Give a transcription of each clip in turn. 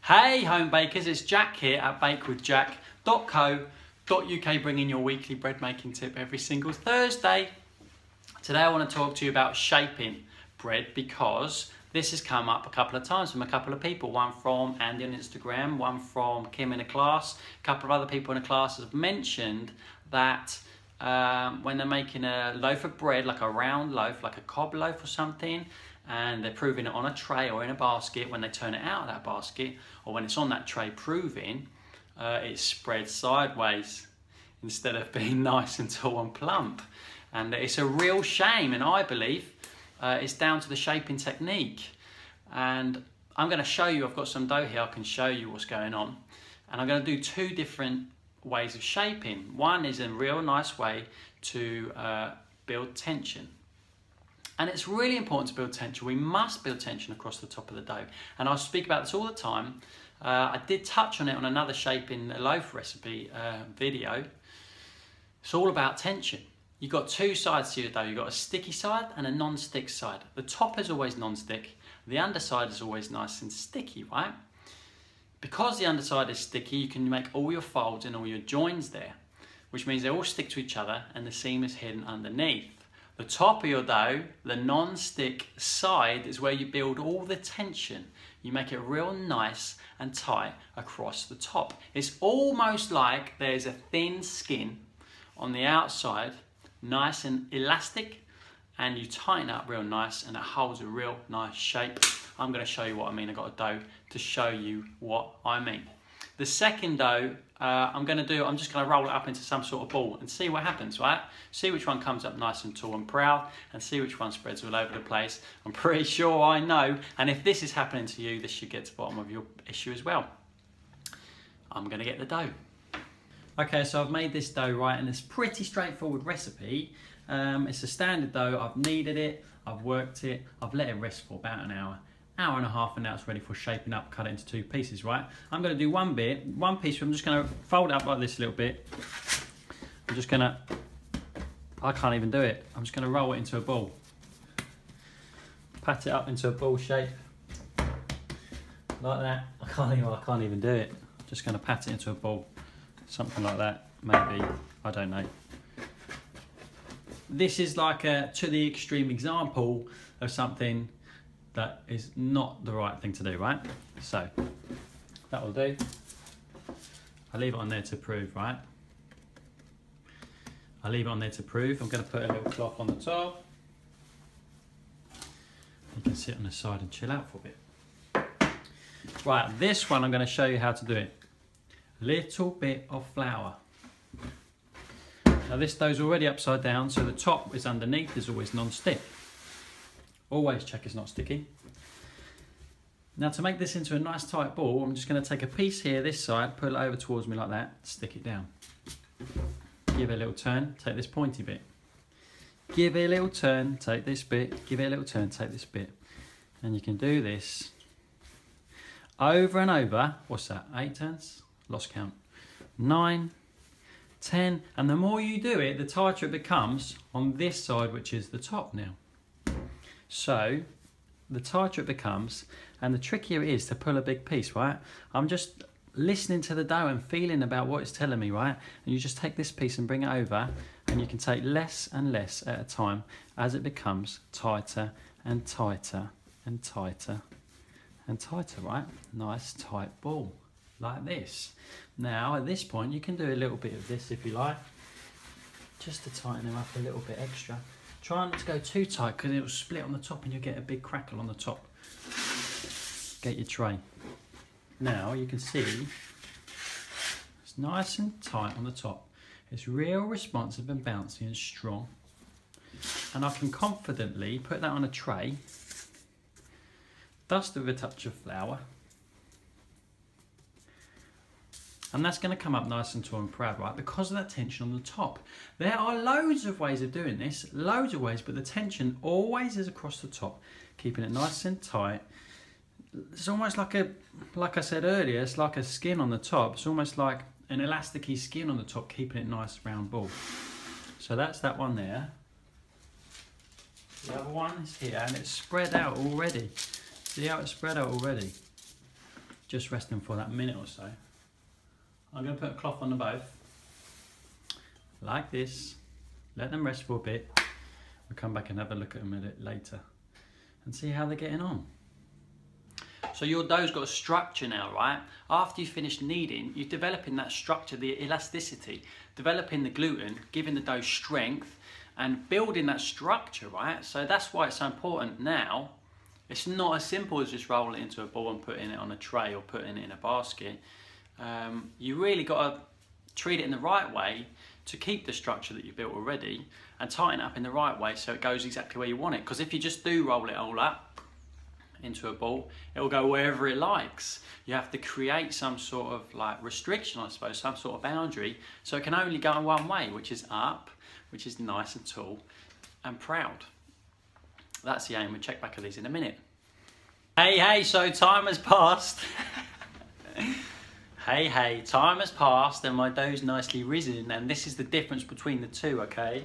Hey home bakers, it's Jack here at bakewithjack.co.uk, bringing your weekly bread making tip every single Thursday. Today I want to talk to you about shaping bread because this has come up a couple of times from a couple of people. One from Andy on Instagram, one from Kim in a class. A couple of other people in a class have mentioned that when they're making a loaf of bread, like a round loaf, like a cob loaf or something, and they're proving it on a tray or in a basket, when they turn it out of that basket or when it's on that tray proving, it spreads sideways instead of being nice and tall and plump. And it's a real shame, and I believe it's down to the shaping technique. And I'm going to show you, I've got some dough here, I can show you what's going on. And I'm going to do two different ways of shaping. One is a real nice way to build tension. And it's really important to build tension. We must build tension across the top of the dough. And I speak about this all the time. I did touch on it on another shaping loaf recipe video. It's all about tension. You've got two sides to your dough. You've got a sticky side and a non-stick side. The top is always non-stick. The underside is always nice and sticky, right? Because the underside is sticky, you can make all your folds and all your joins there, which means they all stick to each other and the seam is hidden underneath. The top of your dough, the non-stick side, is where you build all the tension. You make it real nice and tight across the top. It's almost like there's a thin skin on the outside, nice and elastic, and you tighten up real nice and it holds a real nice shape. I'm going to show you what I mean. I've got a dough to show you what I mean. The second dough I'm just going to roll it up into some sort of ball and see what happens, right? See which one comes up nice and tall and proud and see which one spreads all over the place. I'm pretty sure I know, and if this is happening to you, this should get to the bottom of your issue as well. I'm going to get the dough. Okay, so I've made this dough, right, and it's a pretty straightforward recipe. It's a standard dough. I've kneaded it, I've worked it, I've let it rest for about an hour and a half, and now it's ready for shaping up. Cut it into two pieces, right? I'm going to do one piece. I'm just going to fold it up like this a little bit. I'm just going to, I can't even do it. I'm just going to roll it into a ball. Pat it up into a ball shape like that. I can't even do it. I'm just going to pat it into a ball, something like that, maybe. I don't know. This is like a to the extreme example of something that is not the right thing to do, right? So that will do. I leave it on there to prove, right? I leave it on there to prove. I'm going to put a little cloth on the top. You can sit on the side and chill out for a bit. Right, this one I'm going to show you how to do it. Little bit of flour. Now this dough's already upside down, so the top is underneath, is always non-stick. Always check it's not sticky. Now to make this into a nice tight ball, I'm just going to take a piece here, this side, pull it over towards me like that, stick it down. Give it a little turn, take this pointy bit. Give it a little turn, take this bit, give it a little turn, take this bit. And you can do this over and over. What's that, 8 turns? Lost count. 9, 10, and the more you do it, the tighter it becomes on this side, which is the top now. So the tighter it becomes and the trickier it is to pull a big piece, right? I'm just listening to the dough and feeling about what it's telling me, right? And you just take this piece and bring it over, and you can take less and less at a time as it becomes tighter and tighter and tighter and tighter, right? Nice tight ball like this. Now at this point you can do a little bit of this if you like, just to tighten them up a little bit extra. Try not to go too tight because it will split on the top and you'll get a big crackle on the top. Get your tray. Now you can see it's nice and tight on the top. It's real responsive and bouncy and strong. And I can confidently put that on a tray, dust it with a touch of flour, and that's going to come up nice and tall and proud, right? Because of that tension on the top. There are loads of ways of doing this, loads of ways, but the tension always is across the top, keeping it nice and tight. It's almost like like I said earlier, it's like a skin on the top. It's almost like an elasticy skin on the top, keeping it nice round ball. So that's that one there. The other one is here, and it's spread out already. See how it's spread out already? just rest them for that minute or so. I'm going to put a cloth on them both, like this, let them rest for a bit. We'll come back and have a look at them a bit later and see how they're getting on. So your dough's got a structure now, right? After you finish kneading, you're developing that structure, the elasticity, developing the gluten, giving the dough strength and building that structure, right? So that's why it's so important now. It's not as simple as just rolling it into a ball and putting it on a tray or putting it in a basket. You really got to treat it in the right way to keep the structure that you built already and tighten it up in the right way so it goes exactly where you want it. Because if you just do roll it all up into a ball, it will go wherever it likes. You have to create some sort of like restriction, I suppose, some sort of boundary, so it can only go in one way, which is up, which is nice and tall and proud. That's the aim. We'll check back at these in a minute. Hey, so time has passed. Hey, time has passed and my dough's nicely risen, and this is the difference between the two, okay?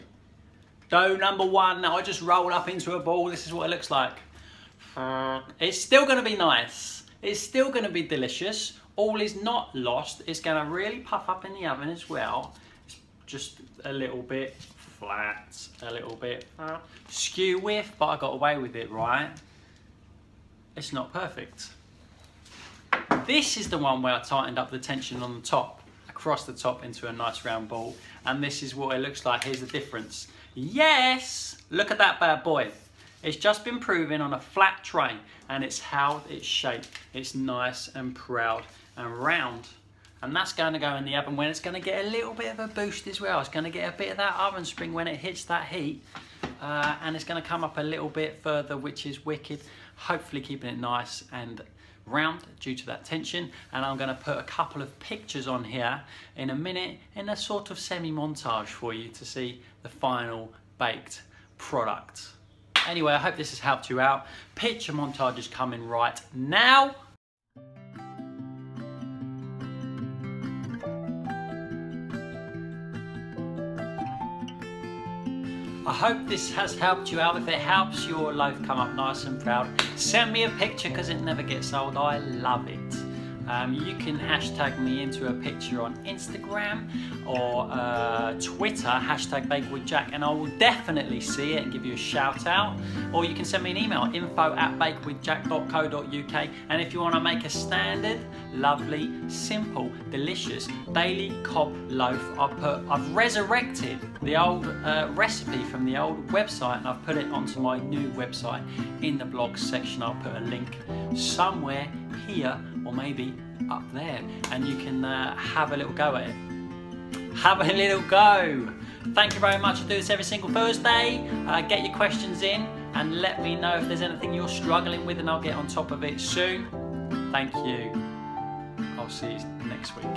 Dough number one, I just roll up into a ball. This is what it looks like. It's still going to be nice. It's still going to be delicious. All is not lost. It's going to really puff up in the oven as well. It's just a little bit flat, a little bit skew with, but I got away with it, right? It's not perfect. This is the one where I tightened up the tension on the top, across the top into a nice round ball, and this is what it looks like. Here's the difference. Yes, look at that bad boy. It's just been proven on a flat tray, and it's how it's shaped. It's nice and proud and round, and that's going to go in the oven when it's going to get a little bit of a boost as well. It's going to get a bit of that oven spring when it hits that heat, and it's going to come up a little bit further, which is wicked. Hopefully keeping it nice and round due to that tension. And I'm going to put a couple of pictures on here in a minute in a sort of semi-montage for you to see the final baked product. Anyway, I hope this has helped you out. Picture montage is coming right now. I hope this has helped you out. If it helps your loaf come up nice and proud, send me a picture because it never gets old. I love it. You can hashtag me into a picture on Instagram or Twitter, hashtag BakeWithJack, and I will definitely see it and give you a shout out. Or you can send me an email, info@bakewithjack.co.uk. And if you want to make a standard, lovely, simple, delicious daily cob loaf, I've resurrected the old recipe from the old website, and I've put it onto my new website in the blogs section. I'll put a link somewhere here or maybe up there, and you can have a little go at it. Have a little go. Thank you very much. I do this every single Thursday. Get your questions in and let me know if there's anything you're struggling with, and I'll get on top of it soon. Thank you. I'll see you next week.